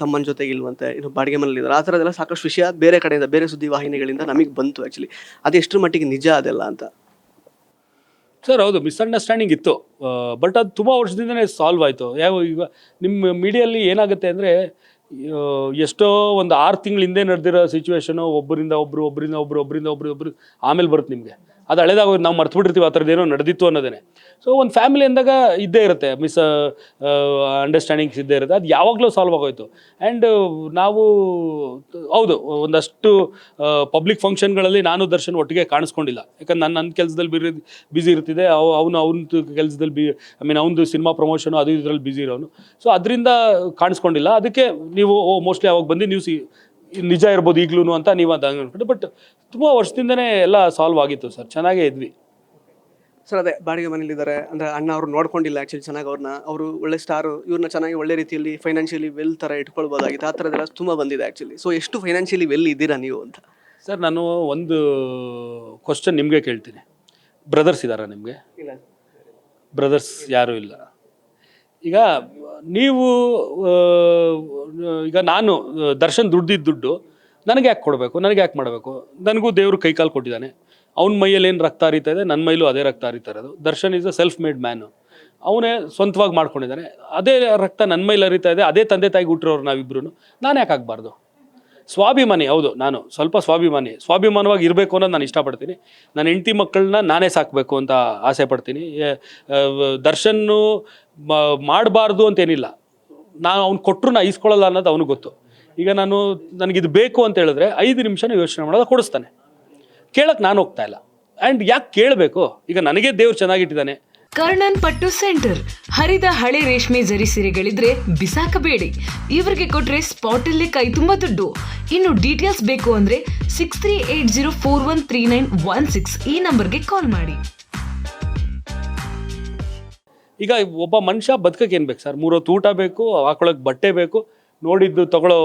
ತಮ್ಮನ ಜೊತೆಗೆ ಇಲ್ವಂತೆ, ಇನ್ನು ಬಾಡಿಗೆ ಮನೇಲಿದ್ದಾರೆ. ಆ ಥರದ್ದೆಲ್ಲ ಸಾಕಷ್ಟು ವಿಷಯ ಬೇರೆ ಕಡೆಯಿಂದ, ಬೇರೆ ಸುದ್ದಿ ವಾಹಿನಿಗಳಿಂದ ನಮಗೆ ಬಂತು ಆ್ಯಕ್ಚುಲಿ. ಅದು ಎಷ್ಟರ ಮಟ್ಟಿಗೆ ನಿಜ ಅದೆಲ್ಲ ಅಂತ? ಸರ್ ಹೌದು, ಮಿಸ್ಅಂಡರ್ಸ್ಟ್ಯಾಂಡಿಂಗ್ ಇತ್ತು. ಬಟ್ ಅದು ತುಂಬ ವರ್ಷದಿಂದನೇ ಸಾಲ್ವ್ ಆಯಿತು. ಈಗ ನಿಮ್ಮ ಮೀಡಿಯಲ್ಲಿ ಏನಾಗುತ್ತೆ ಅಂದರೆ, ಎಷ್ಟೋ ಒಂದು 6 ತಿಂಗಳ ಹಿಂದೆ ನಡೆದಿರೋ ಸಿಚುವೇಶನು ಒಬ್ಬರಿಂದ ಒಬ್ಬರು ಆಮೇಲೆ ಬರುತ್ತೆ ನಿಮಗೆ. ಅದು ಹಳೇದಾಗ ನಾವು ಮರ್ತ್ಬಿಟ್ಟಿರ್ತೀವಿ ಆ ಥರದ್ದೇನೋ ನಡೆದಿತ್ತು ಅನ್ನೋದೇ. ಸೊ ಒಂದು ಫ್ಯಾಮಿಲಿ ಅಂದಾಗ ಇದ್ದೇ ಇರುತ್ತೆ, ಅಂಡರ್ಸ್ಟ್ಯಾಂಡಿಂಗ್ಸ್ ಇದ್ದೇ ಇರುತ್ತೆ. ಅದು ಯಾವಾಗಲೂ ಸಾಲ್ವ್ ಆಗೋಯ್ತು. ಆ್ಯಂಡ್ ನಾವು ಹೌದು, ಒಂದಷ್ಟು ಪಬ್ಲಿಕ್ ಫಂಕ್ಷನ್ಗಳಲ್ಲಿ ನಾನು ದರ್ಶನ್ ಒಟ್ಟಿಗೆ ಕಾಣಿಸ್ಕೊಂಡಿಲ್ಲ. ಯಾಕಂದ್ರೆ ನನ್ನ ಕೆಲಸದಲ್ಲಿ ಬ್ಯುಸಿ ಇರ್ತಿದೆ, ಅವನ ಕೆಲಸದಲ್ಲಿ ಅವನದು ಸಿನಿಮಾ ಪ್ರಮೋಷನು ಅದು ಇದರಲ್ಲಿ ಬ್ಯುಸಿ ಇರೋನು. ಸೊ ಅದರಿಂದ ಕಾಣಿಸ್ಕೊಂಡಿಲ್ಲ. ಅದಕ್ಕೆ ನೀವು ಮೋಸ್ಟ್ಲಿ ಅವಾಗ ಬಂದು ನೀವು ನಿಜ ಇರ್ಬೋದು ಈಗಲೂ ಅಂತ ನೀವು ಅದು ಅನ್ಕೊಂಡು. ಬಟ್ ತುಂಬ ವರ್ಷದಿಂದನೇ ಎಲ್ಲ ಸಾಲ್ವ್ ಆಗಿತ್ತು ಸರ್, ಚೆನ್ನಾಗೇ ಇದ್ವಿ. ಸರ್ ಅದೇ ಬಾಡಿಗೆ ಮನೇಲಿದ್ದಾರೆ ಅಂದರೆ ಅಣ್ಣ ಅವರು ನೋಡ್ಕೊಂಡಿಲ್ಲ ಆ್ಯಕ್ಚುಲಿ ಚೆನ್ನಾಗಿ ಅವ್ರನ್ನ. ಅವರು ಒಳ್ಳೆ ಸ್ಟಾರು, ಇವ್ರನ್ನ ಚೆನ್ನಾಗಿ ಒಳ್ಳೆ ರೀತಿಯಲ್ಲಿ ಫೈನಾನ್ಷಿಯಲಿ ವೆಲ್ ಥರ ಇಟ್ಕೊಳ್ಬೋದಾಗಿತ್ತು. ಆ ಥರದ್ದೆಲ್ಲ ತುಂಬ ಬಂದಿದೆ ಆ್ಯಕ್ಚುಲಿ. ಸೊ ಎಷ್ಟು ಫೈನಾನ್ಷಿಯಲಿ ವೆಲ್ ಇದ್ದೀರಾ ನೀವು ಅಂತ? ಸರ್ ನಾನು ಒಂದು ಕ್ವಶನ್ ನಿಮಗೆ ಕೇಳ್ತೀನಿ. ಬ್ರದರ್ಸ್ ಇದ್ದಾರಾ ನಿಮಗೆ? ಇಲ್ಲ. ಬ್ರದರ್ಸ್ ಯಾರೂ ಇಲ್ಲ. ಈಗ ನೀವು ಈಗ ನಾನು ದರ್ಶನ್ ದುಡ್ಡು ನನಗೆ ಯಾಕೆ ಕೊಡಬೇಕು, ನನಗೆ ಯಾಕೆ ಮಾಡಬೇಕು? ನನಗೂ ದೇವರು ಕೈಕಾಲು ಕೊಟ್ಟಿದ್ದಾನೆ. ಅವ್ನ ಮೈಯಲ್ಲಿ ಏನು ರಕ್ತ ಹರಿತಾ ಇದೆ, ನನ್ನ ಮೈಲೂ ಅದೇ ರಕ್ತ ಹರಿತಾ ಇರೋದು. Darshan is a self made man. ಅವನೇ ಸ್ವಂತವಾಗಿ ಮಾಡ್ಕೊಂಡಿದ್ದಾನೆ. ಅದೇ ರಕ್ತ ನನ್ನ ಮೈಲಿ ಹರಿತಾ ಇದೆ. ಅದೇ ತಂದೆ ತಾಯಿಗೆ ಹುಟ್ಟಿರೋರು ನಾವಿಬ್ರು. ನಾನು ಯಾಕೆ ಆಗಬಾರ್ದು? ಸ್ವಾಭಿಮಾನಿ, ಹೌದು, ನಾನು ಸ್ವಲ್ಪ ಸ್ವಾಭಿಮಾನವಾಗಿ ಇರಬೇಕು ಅನ್ನೋದು ನಾನು ಇಷ್ಟಪಡ್ತೀನಿ. ನನ್ನ ಹೆಂಡತಿ ಮಕ್ಕಳನ್ನ ನಾನೇ ಸಾಕಬೇಕು ಅಂತ ಆಸೆ ಪಡ್ತೀನಿ. ದರ್ಶನ್ನು ಮಾಡಬಾರ್ದು ಅಂತೇನಿಲ್ಲ. ನಾನು ಅವ್ನು ಕೊಟ್ಟರು ನಾ ಈಸ್ಕೊಳ್ಳಲ್ಲ ಅನ್ನೋದು ಅವನಿಗೆ ಗೊತ್ತು. ಈಗ ನನಗಿದು ಬೇಕು ಅಂತ ಹೇಳಿದ್ರೆ 5 ನಿಮಿಷನೂ ಯೋಚನೆ ಮಾಡೋದು ಕೊಡಿಸ್ತಾನೆ. ಕೇಳಕ್ಕೆ ನಾನು ಹೋಗ್ತಾ ಇಲ್ಲ. ಆ್ಯಂಡ್ ಯಾಕೆ ಕೇಳಬೇಕು? ಈಗ ನನಗೆ ದೇವ್ರು ಚೆನ್ನಾಗಿಟ್ಟಿದ್ದಾನೆ. ಕರ್ಣನ್ ಪಟ್ಟು ಸೆಂಟರ್. ಹರಿದ ಹಳೆ ರೇಷ್ಮೆ ಜರಿ ಸೀರೆಗಳಿದ್ರೆ ಬಿಸಾಕಬೇಡಿ. ಇವರಿಗೆ ಕೊಟ್ರೆ ಸ್ಪಾಟ್ ಅಲ್ಲೇ ಕೈ ತುಂಬ ದುಡ್ಡು. ಇನ್ನು ಡೀಟೇಲ್ಸ್ ಬೇಕು ಅಂದ್ರೆ 6380413916 ಈ ನಂಬರ್ಗೆ ಕಾಲ್ ಮಾಡಿ. ಈಗ ಒಬ್ಬ ಮನುಷ್ಯ ಬದುಕಕ್ಕೆ ಏನು ಬೇಕು ಸರ್? 3 ಹೊತ್ತು ಊಟ ಬೇಕು, ಹಾಕೊಳ್ಳೋಕೆ ಬಟ್ಟೆ ಬೇಕು, ನೋಡಿದ್ದು ತಗೊಳ್ಳೋ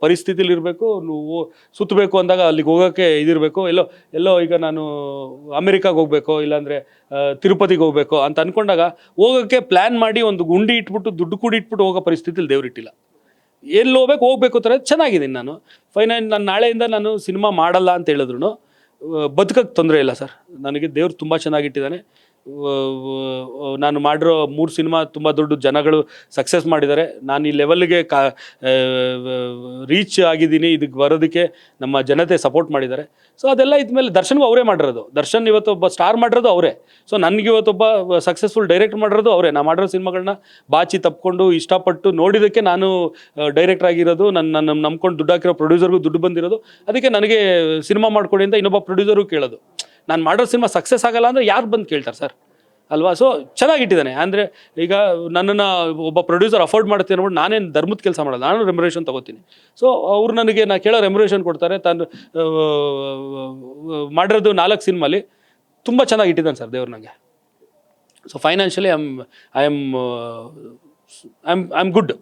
ಪರಿಸ್ಥಿತಿಲಿ ಇರಬೇಕು, ಸುತ್ತಬೇಕು ಅಂದಾಗ ಅಲ್ಲಿಗೆ ಹೋಗೋಕ್ಕೆ ಇದಿರಬೇಕು. ಎಲ್ಲೋ ಈಗ ನಾನು ಅಮೆರಿಕಾಗೆ ಹೋಗಬೇಕು, ಇಲ್ಲಾಂದರೆ ತಿರುಪತಿಗೆ ಹೋಗಬೇಕು ಅಂತ ಅಂದ್ಕೊಂಡಾಗ ಹೋಗೋಕ್ಕೆ ಪ್ಲ್ಯಾನ್ ಮಾಡಿ ಒಂದು ಗುಂಡಿ ಇಟ್ಬಿಟ್ಟು ದುಡ್ಡು ಕೂಡಿ ಇಟ್ಬಿಟ್ಟು ಹೋಗೋ ಪರಿಸ್ಥಿತಿಲಿ ದೇವ್ರಿಟ್ಟಿಲ್ಲ. ಎಲ್ಲಿ ಹೋಗ್ಬೇಕು ಥರ ಚೆನ್ನಾಗಿದ್ದೀನಿ ನಾನು. ನಾನು ನಾಳೆಯಿಂದ ನಾನು ಸಿನಿಮಾ ಮಾಡಲ್ಲ ಅಂತ ಹೇಳಿದ್ರು ಬದುಕಕ್ಕೆ ತೊಂದರೆ ಇಲ್ಲ ಸರ್. ನನಗೆ ದೇವ್ರು ತುಂಬ ಚೆನ್ನಾಗಿಟ್ಟಿದ್ದಾನೆ. ನಾನು ಮಾಡಿರೋ 3 ಸಿನಿಮಾ ತುಂಬ ದೊಡ್ಡ ಜನಗಳು ಸಕ್ಸಸ್ ಮಾಡಿದ್ದಾರೆ. ನಾನು ಈ ಲೆವೆಲ್ಗೆ ರೀಚ್ ಆಗಿದ್ದೀನಿ. ಇದಕ್ಕೆ ಬರೋದಕ್ಕೆ ನಮ್ಮ ಜನತೆ ಸಪೋರ್ಟ್ ಮಾಡಿದ್ದಾರೆ. ಸೊ ಅದೆಲ್ಲ ಇದ್ಮೇಲೆ ದರ್ಶನ್ಗೂ ಅವರೇ ಮಾಡಿರೋದು. ದರ್ಶನ್ ಇವತ್ತೊಬ್ಬ ಸ್ಟಾರ್ ಮಾಡಿರೋದು ಅವರೇ. ಸೊ ನನಗೆ ಇವತ್ತೊಬ್ಬ ಸಕ್ಸಸ್ಫುಲ್ ಡೈರೆಕ್ಟ್ ಮಾಡಿರೋದು ಅವರೇ. ನಾನು ಮಾಡಿರೋ ಸಿನಿಮಾಗಳನ್ನ ಬಾಚಿ ತಪ್ಕೊಂಡು ಇಷ್ಟಪಟ್ಟು ನೋಡಿದ್ದಕ್ಕೆ ನಾನು ಡೈರೆಕ್ಟರ್ ಆಗಿರೋದು. ನನ್ನ ನಂಬ್ಕೊಂಡು ದುಡ್ಡು ಹಾಕಿರೋ ಪ್ರೊಡ್ಯೂಸರ್ಗೂ ದುಡ್ಡು ಬಂದಿರೋದು. ಅದಕ್ಕೆ ನನಗೆ ಸಿನಿಮಾ ಮಾಡ್ಕೊಡಿ ಅಂತ ಇನ್ನೊಬ್ಬ ಪ್ರೊಡ್ಯೂಸರು ಕೇಳೋದು. ನಾನು ಮಾಡೋ ಸಿನಿಮಾ ಸಕ್ಸಸ್ ಆಗಲ್ಲ ಅಂದರೆ ಯಾರು ಬಂದು ಕೇಳ್ತಾರೆ ಸರ್? ಅಲ್ವಾ? ಸೊ ಚೆನ್ನಾಗಿಟ್ಟಿದ್ದಾನೆ. ಅಂದರೆ ಈಗ ನನ್ನನ್ನು ಒಬ್ಬ ಪ್ರೊಡ್ಯೂಸರ್ ಅಫೋರ್ಡ್ ಮಾಡ್ತೀನಿ ಅಂದ್ಬಿಟ್ಟು ನಾನೇನು ಧರ್ಮದ ಕೆಲಸ ಮಾಡಲ್ಲ, ನಾನು ರೆಮ್ಯುರೇಷನ್ ತೊಗೋತೀನಿ. ಸೊ ಅವ್ರು ನನಗೆ ಕೇಳೋ ರೆಮ್ಯುರೇಷನ್ ಕೊಡ್ತಾರೆ. ತಾನು ಮಾಡಿರೋದು 4 ಸಿನಿಮಾಲಿ ತುಂಬ ಚೆನ್ನಾಗಿಟ್ಟಿದ್ದಾನೆ ಸರ್ ದೇವ್ರು ನನಗೆ. So financially I am good.